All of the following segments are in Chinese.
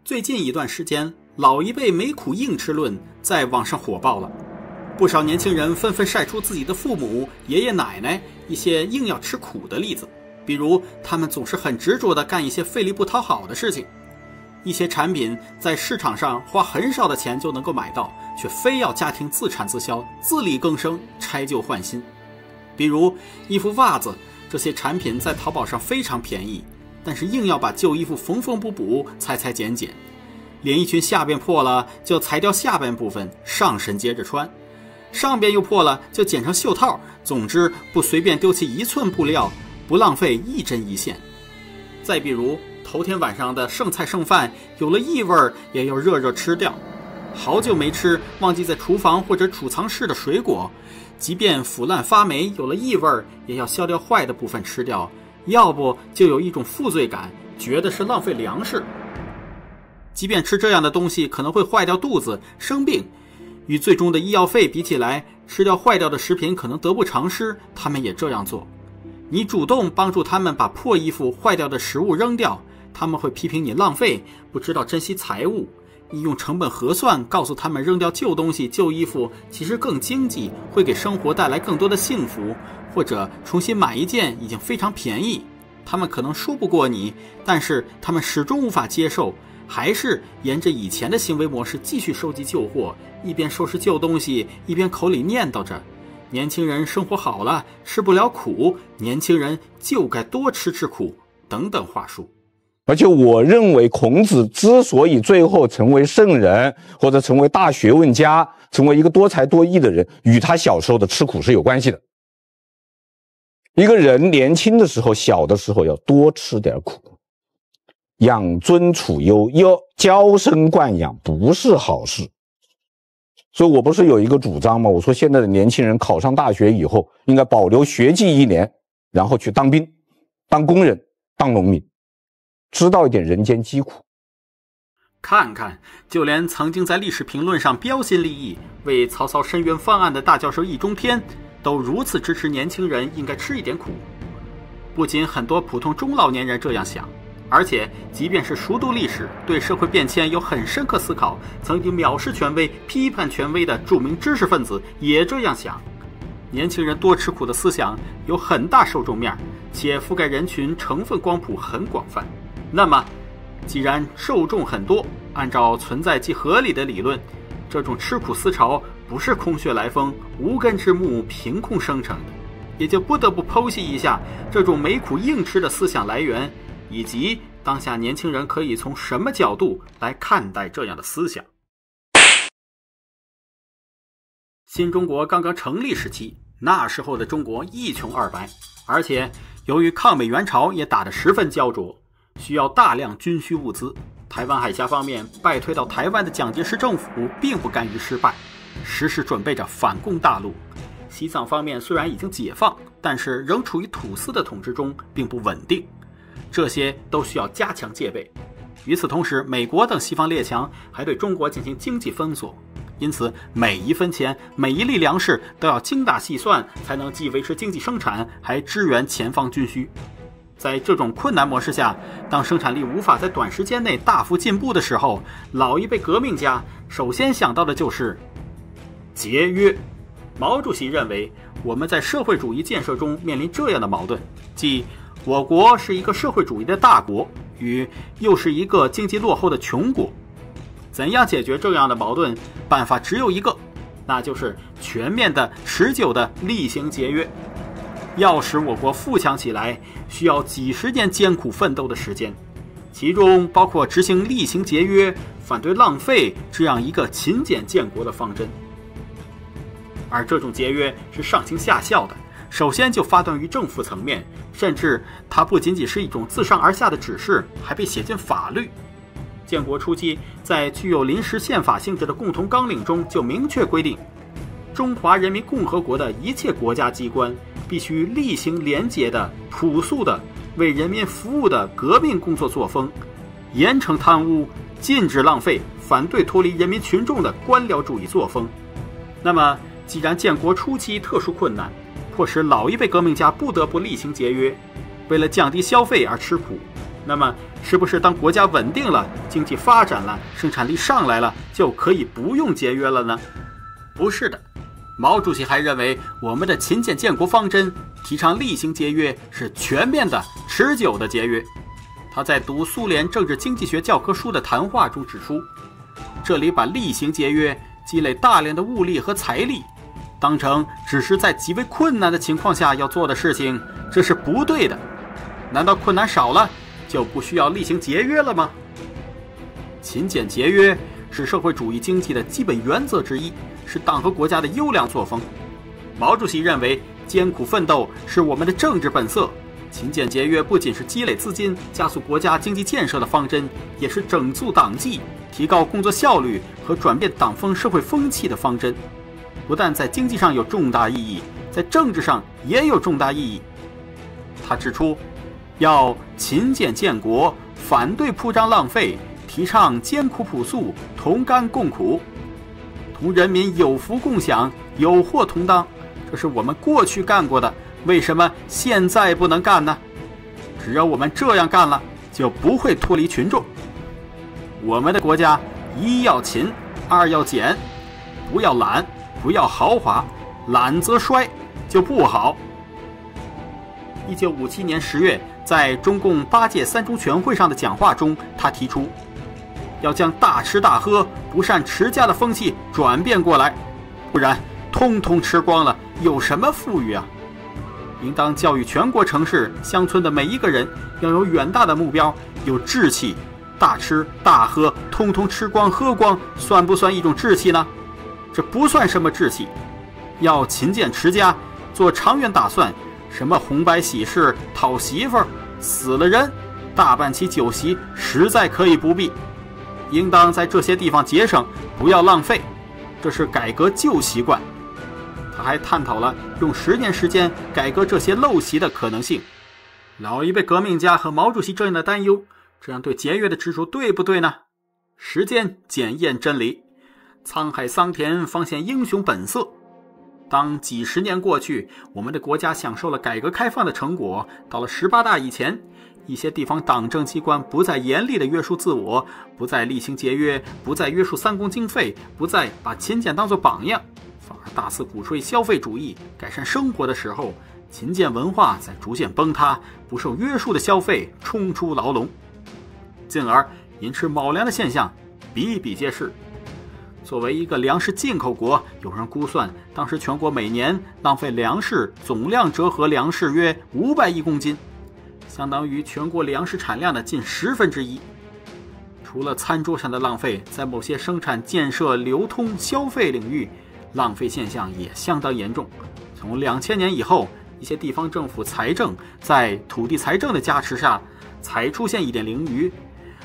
最近一段时间，老一辈没苦硬吃论在网上火爆了，不少年轻人纷纷晒出自己的父母、爷爷奶奶一些硬要吃苦的例子，比如他们总是很执着地干一些费力不讨好的事情，一些产品在市场上花很少的钱就能够买到，却非要家庭自产自销、自力更生、拆旧换新。比如衣服、袜子，这些产品在淘宝上非常便宜，但是硬要把旧衣服缝缝补补、裁裁剪剪，连衣裙下边破了就裁掉下半部分，上身接着穿，上边又破了就剪成袖套，总之不随便丢弃一寸布料，不浪费一针一线。再比如头天晚上的剩菜剩饭，有了异味也要热热吃掉，好久没吃忘记在厨房或者储藏室的水果，即便腐烂发霉有了异味，也要削掉坏的部分吃掉，要不就有一种负罪感，觉得是浪费粮食。即便吃这样的东西可能会坏掉肚子生病，与最终的医药费比起来，吃掉坏掉的食品可能得不偿失，他们也这样做。你主动帮助他们把破衣服、坏掉的食物扔掉，他们会批评你浪费，不知道珍惜财物。你用成本核算告诉他们扔掉旧东西、旧衣服其实更经济，会给生活带来更多的幸福，或者重新买一件已经非常便宜。他们可能说不过你，但是他们始终无法接受，还是沿着以前的行为模式继续收集旧货，一边收拾旧东西，一边口里念叨着年轻人生活好了，吃不了苦，年轻人就该多吃吃苦等等话术。而且我认为孔子之所以最后成为圣人，或者成为大学问家，成为一个多才多艺的人，与他小时候的吃苦是有关系的。一个人年轻的时候、小的时候要多吃点苦，养尊处优，要娇生惯养，不是好事。所以我不是有一个主张吗？我说现在的年轻人考上大学以后，应该保留学技1年，然后去当兵、当工人、当农民，知道一点人间疾苦。看看，就连曾经在历史评论上标新立异，为曹操申冤翻案的大教授易中天，都如此支持年轻人应该吃一点苦。不仅很多普通中老年人这样想，而且即便是熟读历史、对社会变迁有很深刻思考、曾经藐视权威、批判权威的著名知识分子也这样想。年轻人多吃苦的思想有很大受众面，且覆盖人群成分光谱很广泛。那么既然受众很多，按照存在即合理的理论，这种吃苦思潮不是空穴来风、无根之木凭空生成的，也就不得不剖析一下这种没苦硬吃的思想来源，以及当下年轻人可以从什么角度来看待这样的思想。新中国刚刚成立时期，那时候的中国一穷二白，而且由于抗美援朝也打得十分焦灼，需要大量军需物资。台湾海峡方面败退到台湾的蒋介石政府并不甘于失败，时时准备着反攻大陆。西藏方面虽然已经解放，但是仍处于土司的统治中，并不稳定，这些都需要加强戒备。与此同时，美国等西方列强还对中国进行经济封锁，因此每一分钱、每一粒粮食都要精打细算，才能既维持经济生产，还支援前方军需。在这种困难模式下，当生产力无法在短时间内大幅进步的时候，老一辈革命家首先想到的就是节约。毛主席认为，我们在社会主义建设中面临这样的矛盾，即我国是一个社会主义的大国，与又是一个经济落后的穷国。怎样解决这样的矛盾？办法只有一个，那就是全面的、持久的厉行节约。要使我国富强起来，需要几十年艰苦奋斗的时间，其中包括执行厉行节约、反对浪费这样一个勤俭建国的方针。而这种节约是上行下效的，首先就发端于政府层面，甚至它不仅仅是一种自上而下的指示，还被写进法律。建国初期，在具有临时宪法性质的共同纲领中就明确规定，中华人民共和国的一切国家机关必须厉行廉洁的、朴素的、为人民服务的革命工作作风，严惩贪污，禁止浪费，反对脱离人民群众的官僚主义作风。那么既然建国初期特殊困难，迫使老一辈革命家不得不厉行节约，为了降低消费而吃苦，那么，是不是当国家稳定了、经济发展了、生产力上来了，就可以不用节约了呢？不是的。毛主席还认为，我们的勤俭建国方针提倡厉行节约，是全面的、持久的节约。他在读苏联政治经济学教科书的谈话中指出，这里把厉行节约、积累大量的物力和财力当成只是在极为困难的情况下要做的事情，这是不对的。难道困难少了就不需要厉行节约了吗？勤俭节约是社会主义经济的基本原则之一，是党和国家的优良作风。毛主席认为，艰苦奋斗是我们的政治本色。勤俭节约不仅是积累资金、加速国家经济建设的方针，也是整肃党纪、提高工作效率和转变党风社会风气的方针。不但在经济上有重大意义，在政治上也有重大意义。他指出，要勤俭建国，反对铺张浪费，提倡艰苦朴素，同甘共苦，同人民有福共享，有祸同当。这是我们过去干过的，为什么现在不能干呢？只要我们这样干了，就不会脱离群众。我们的国家，一要勤，二要俭，不要懒，不要豪华，懒则衰，就不好。1957年10月，在中共8届3中全会上的讲话中，他提出，要将大吃大喝、不善持家的风气转变过来，不然通通吃光了，有什么富裕啊？应当教育全国城市、乡村的每一个人，要有远大的目标，有志气。大吃大喝，通通吃光喝光，算不算一种志气呢？这不算什么志气。要勤俭持家，做长远打算，什么红白喜事、讨媳妇儿、死了人、大办起酒席，实在可以不必。应当在这些地方节省，不要浪费，这是改革旧习惯。他还探讨了用10年时间改革这些陋习的可能性。老一辈革命家和毛主席这样的担忧，这样对节约的执着对不对呢？时间检验真理，沧海桑田方显英雄本色。当几十年过去，我们的国家享受了改革开放的成果，到了18大以前，一些地方党政机关不再严厉地约束自我，不再厉行节约，不再约束3公经费，不再把勤俭当作榜样，反而大肆鼓吹消费主义，改善生活的时候，勤俭文化在逐渐崩塌，不受约束的消费冲出牢笼，进而寅吃卯粮的现象比比皆是。作为一个粮食进口国，有人估算，当时全国每年浪费粮食总量折合粮食约500亿公斤，相当于全国粮食产量的近1/10。除了餐桌上的浪费，在某些生产、建设、流通、消费领域，浪费现象也相当严重。从2000年以后，一些地方政府财政在土地财政的加持下，才出现一点盈余，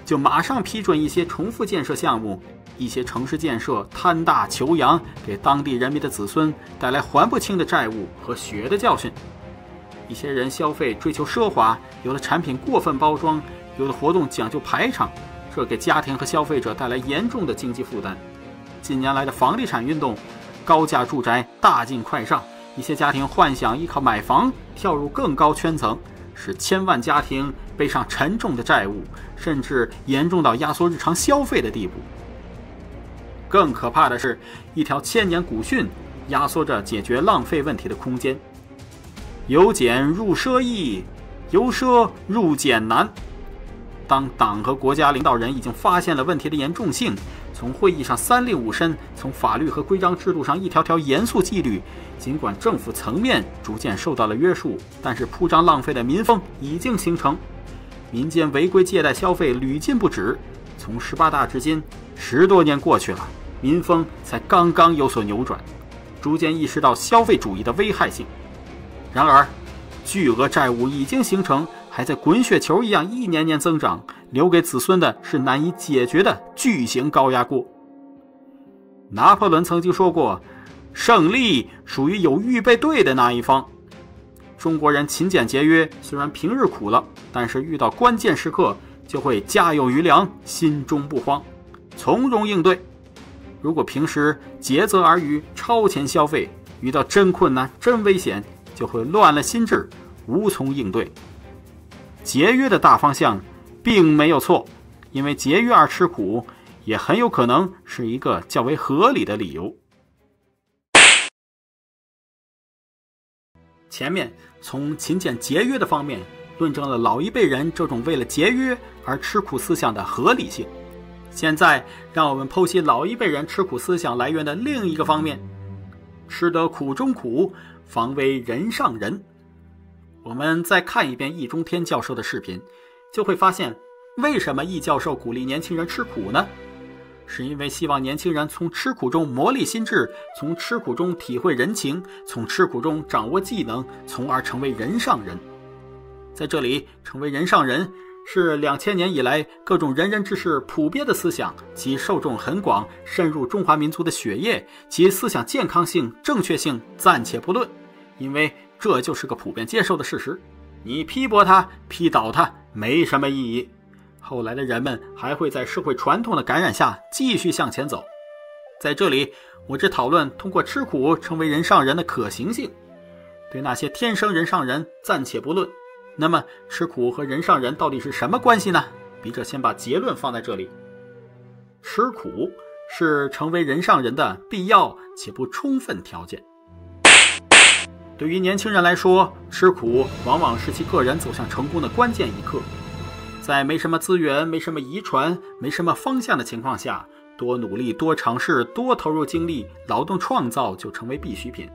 就马上批准一些重复建设项目。一些城市建设贪大求扬，给当地人民的子孙带来还不清的债务和血的教训。一些人消费追求奢华，有的产品过分包装，有的活动讲究排场，这给家庭和消费者带来严重的经济负担。近年来的房地产运动，高价住宅大进快上，一些家庭幻想依靠买房跳入更高圈层，使千万家庭背上沉重的债务，甚至严重到压缩日常消费的地步。更可怕的是，一条千年古训压缩着解决浪费问题的空间。由俭入奢易，由奢入俭难。当党和国家领导人已经发现了问题的严重性，从会议上3令5申，从法律和规章制度上一条条严肃纪律，尽管政府层面逐渐受到了约束，但是铺张浪费的民风已经形成，民间违规借贷消费屡禁不止。从18大至今10多年过去了，民风才刚刚有所扭转，逐渐意识到消费主义的危害性。然而，巨额债务已经形成，还在滚雪球一样一年年增长，留给子孙的是难以解决的巨型高压锅。拿破仑曾经说过，胜利属于有预备队的那一方。中国人勤俭节约，虽然平日苦了，但是遇到关键时刻就会家有余粮，心中不慌，从容应对。如果平时竭泽而渔，超前消费，遇到真困难、真危险，就会乱了心智，无从应对。节约的大方向并没有错，因为节约而吃苦也很有可能是一个较为合理的理由。前面从勤俭节约的方面论证了老一辈人这种为了节约而吃苦思想的合理性，现在让我们剖析老一辈人吃苦思想来源的另一个方面，吃得苦中苦，方为人上人。我们再看一遍易中天教授的视频，就会发现为什么易教授鼓励年轻人吃苦呢？是因为希望年轻人从吃苦中磨砺心智，从吃苦中体会人情，从吃苦中掌握技能，从而成为人上人。在这里，成为人上人是2000年以来各种仁人志士普遍的思想，其受众很广，渗入中华民族的血液，其思想健康性、正确性暂且不论，因为这就是个普遍接受的事实。你批驳它、批倒它没什么意义。后来的人们还会在社会传统的感染下继续向前走。在这里，我只讨论通过吃苦成为人上人的可行性。对那些天生人上人暂且不论，那么吃苦和人上人到底是什么关系呢？笔者先把结论放在这里。吃苦是成为人上人的必要且不充分条件。对于年轻人来说，吃苦往往是其个人走向成功的关键一刻。在没什么资源、没什么遗传、没什么方向的情况下，多努力、多尝试、多投入精力，劳动创造就成为必需品。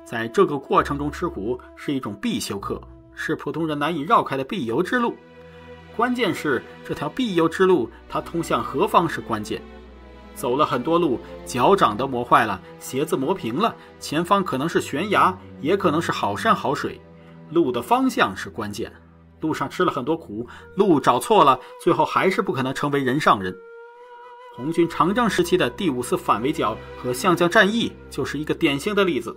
在这个过程中吃苦是一种必修课，是普通人难以绕开的必由之路。关键是这条必由之路它通向何方是关键。走了很多路，脚掌都磨坏了，鞋子磨平了，前方可能是悬崖，也可能是好山好水，路的方向是关键。路上吃了很多苦，路找错了，最后还是不可能成为人上人。红军长征时期的第5次反围剿和项江战役就是一个典型的例子。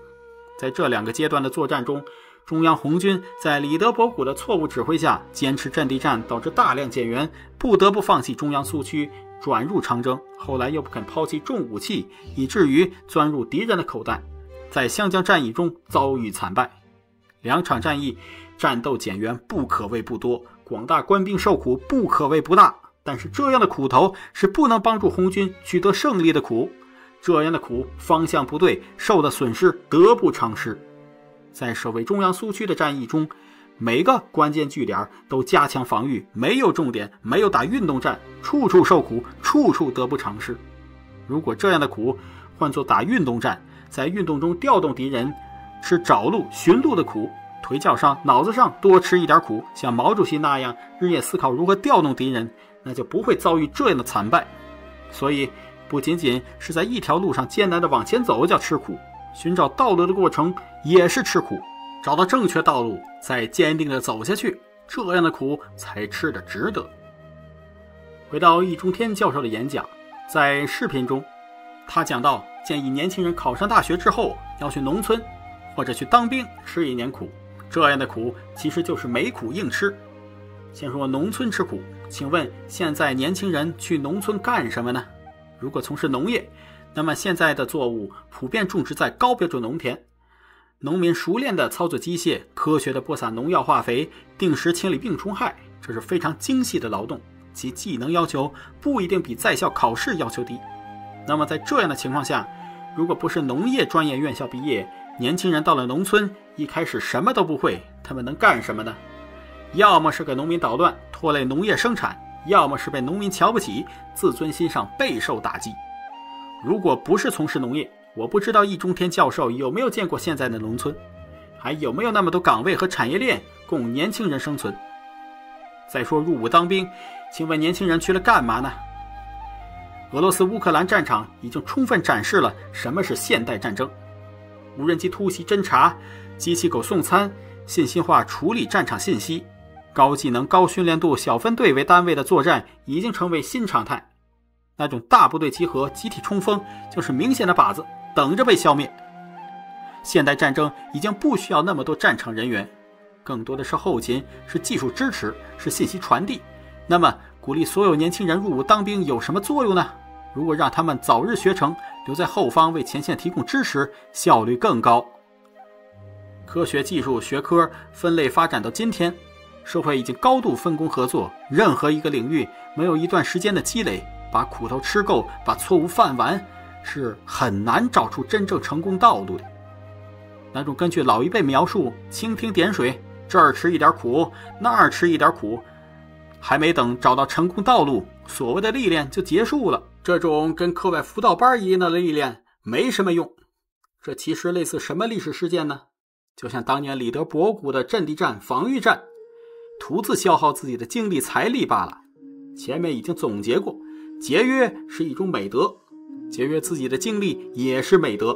在这2个阶段的作战中，中央红军在李德伯古的错误指挥下坚持阵地战，导致大量减员，不得不放弃中央苏区，转入长征，后来又不肯抛弃重武器，以至于钻入敌人的口袋，在项江战役中遭遇惨败。2场战役战斗减员不可谓不多，广大官兵受苦不可谓不大，但是这样的苦头是不能帮助红军取得胜利的苦，这样的苦方向不对，受的损失得不偿失。在守卫中央苏区的战役中，每个关键据点都加强防御，没有重点，没有打运动战，处处受苦，处处得不偿失。如果这样的苦换作打运动战，在运动中调动敌人，吃找路寻路的苦，腿脚上脑子上多吃一点苦，像毛主席那样日夜思考如何调动敌人，那就不会遭遇这样的惨败。所以不仅仅是在一条路上艰难地往前走叫吃苦，寻找道路的过程也是吃苦，找到正确道路再坚定地走下去，这样的苦才吃得值得。回到易中天教授的演讲，在视频中他讲到建议年轻人考上大学之后要去农村或者去当兵吃1年苦，这样的苦其实就是没苦硬吃。先说农村吃苦，请问现在年轻人去农村干什么呢？如果从事农业，那么现在的作物普遍种植在高标准农田，农民熟练地操作机械，科学地播撒农药化肥，定时清理病虫害，这是非常精细的劳动，其技能要求不一定比在校考试要求低。那么在这样的情况下，如果不是农业专业院校毕业，年轻人到了农村，一开始什么都不会，他们能干什么呢？要么是给农民捣乱，拖累农业生产，要么是被农民瞧不起，自尊心上备受打击。如果不是从事农业，我不知道易中天教授有没有见过现在的农村，还有没有那么多岗位和产业链供年轻人生存。再说入伍当兵，请问年轻人去了干嘛呢？俄罗斯乌克兰战场已经充分展示了什么是现代战争。无人机突袭侦察，机器狗送餐，信息化处理战场信息，高技能高训练度小分队为单位的作战已经成为新常态。那种大部队集合集体冲锋就是明显的靶子，等着被消灭。现代战争已经不需要那么多战场人员，更多的是后勤，是技术支持，是信息传递。那么鼓励所有年轻人入伍当兵有什么作用呢？如果让他们早日学成，留在后方为前线提供支持，效率更高。科学技术学科分类发展到今天，社会已经高度分工合作，任何一个领域没有一段时间的积累，把苦头吃够，把错误犯完，是很难找出真正成功道路的。那种根据老一辈描述，蜻蜓点水，这儿吃一点苦，那儿吃一点苦，还没等找到成功道路，所谓的历练就结束了。这种跟课外辅导班一样的历练没什么用。这其实类似什么历史事件呢？就像当年李德博古的阵地战、防御战，徒自消耗自己的精力财力罢了。前面已经总结过，节约是一种美德，节约自己的精力也是美德。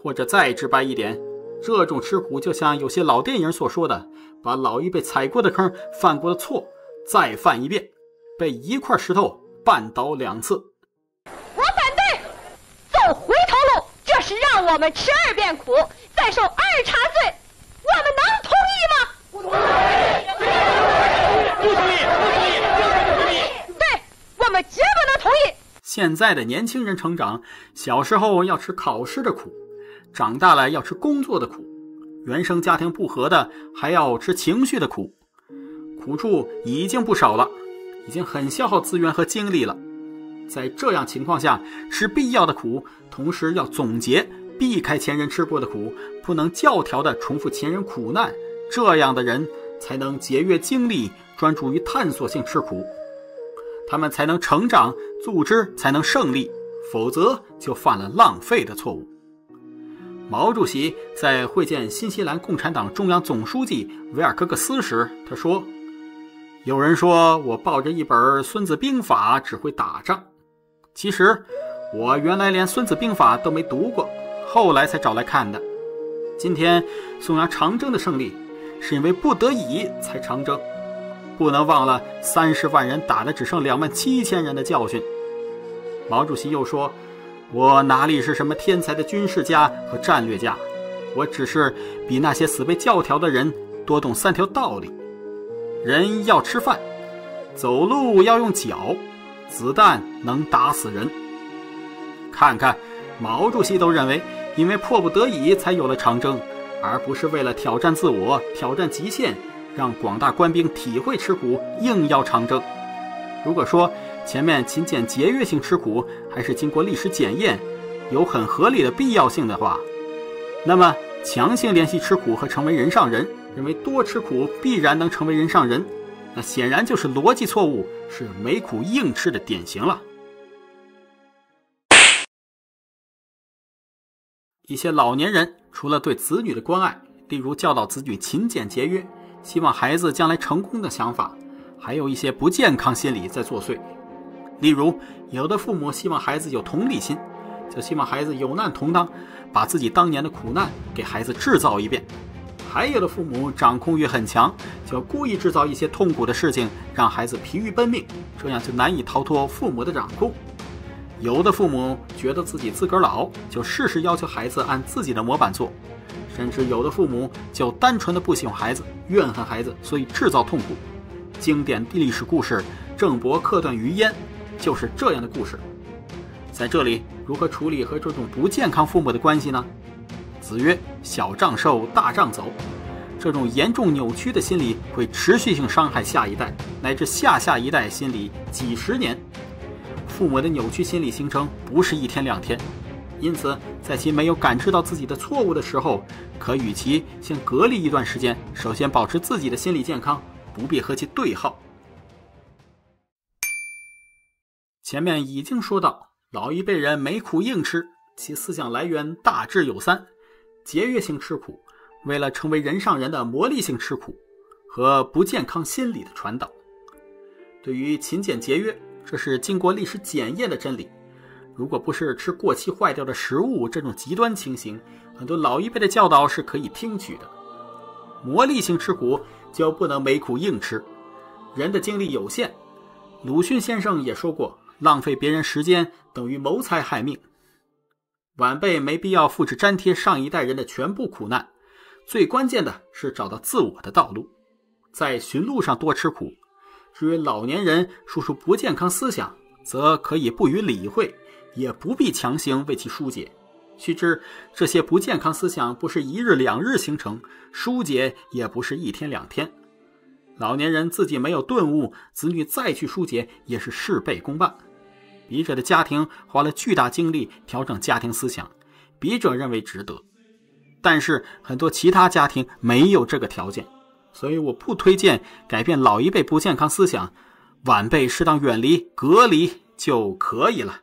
或者再直白一点，这种吃苦就像有些老电影所说的，把老一辈踩过的坑、犯过的错再犯一遍，被一块石头绊倒2次。我反对，走回头路，这是让我们吃2遍苦，再受2茬罪，我们能同意吗？不同意。对，我们绝不能同意。现在的年轻人成长，小时候要吃考试的苦，长大了要吃工作的苦，原生家庭不和的还要吃情绪的苦，苦处已经不少了，已经很消耗资源和精力了。在这样情况下，吃必要的苦，同时要总结避开前人吃过的苦，不能教条地重复前人苦难，这样的人才能节约精力，专注于探索性吃苦，他们才能成长，组织才能胜利，否则就犯了浪费的错误。毛主席在会见新西兰共产党中央总书记维尔科克斯时，他说：有人说我抱着一本《孙子兵法》只会打仗，其实我原来连《孙子兵法》都没读过，后来才找来看的。今天颂扬长征的胜利，是因为不得已才长征，不能忘了30万人打的只剩27000人的教训。毛主席又说：我哪里是什么天才的军事家和战略家，我只是比那些死背教条的人多懂3条道理。人要吃饭，走路要用脚，子弹能打死人。看看毛主席都认为因为迫不得已才有了长征，而不是为了挑战自我、挑战极限，让广大官兵体会吃苦，硬要长征。如果说前面勤俭节约性吃苦还是经过历史检验，有很合理的必要性的话，那么强行联系吃苦和成为人上人，认为多吃苦必然能成为人上人，那显然就是逻辑错误，是没苦硬吃的典型了。一些老年人除了对子女的关爱，例如教导子女勤俭节约，希望孩子将来成功的想法，还有一些不健康心理在作祟。例如，有的父母希望孩子有同理心，就希望孩子有难同当，把自己当年的苦难给孩子制造一遍。还有的父母掌控欲很强，就故意制造一些痛苦的事情，让孩子疲于奔命，这样就难以逃脱父母的掌控。有的父母觉得自己自个儿老，就事事要求孩子按自己的模板做，甚至有的父母就单纯的不喜欢孩子，怨恨孩子，所以制造痛苦。经典历史故事郑伯克段于鄢就是这样的故事。在这里，如何处理和这种不健康父母的关系呢？子曰：小杖受，大杖走。这种严重扭曲的心理会持续性伤害下一代，乃至下下一代心理几十年。父母的扭曲心理形成不是1天2天，因此在其没有感知到自己的错误的时候，可与其先隔离一段时间，首先保持自己的心理健康，不必和其对号。前面已经说到，老一辈人没苦硬吃，其思想来源大致有3：节约性吃苦，为了成为人上人的磨砺性吃苦，和不健康心理的传导。对于勤俭节约，这是经过历史检验的真理。如果不是吃过期坏掉的食物这种极端情形，很多老一辈的教导是可以听取的。磨砺性吃苦就不能没苦硬吃，人的精力有限。鲁迅先生也说过，浪费别人时间等于谋财害命。晚辈没必要复制粘贴上一代人的全部苦难，最关键的是找到自我的道路，在寻路上多吃苦。至于老年人输出不健康思想，则可以不予理会，也不必强行为其疏解。须知这些不健康思想不是1日2日形成，疏解也不是1天2天。老年人自己没有顿悟，子女再去疏解也是事倍功半。笔者的家庭花了巨大精力调整家庭思想，笔者认为值得。但是很多其他家庭没有这个条件，所以我不推荐改变老一辈不健康思想，晚辈适当远离隔离就可以了。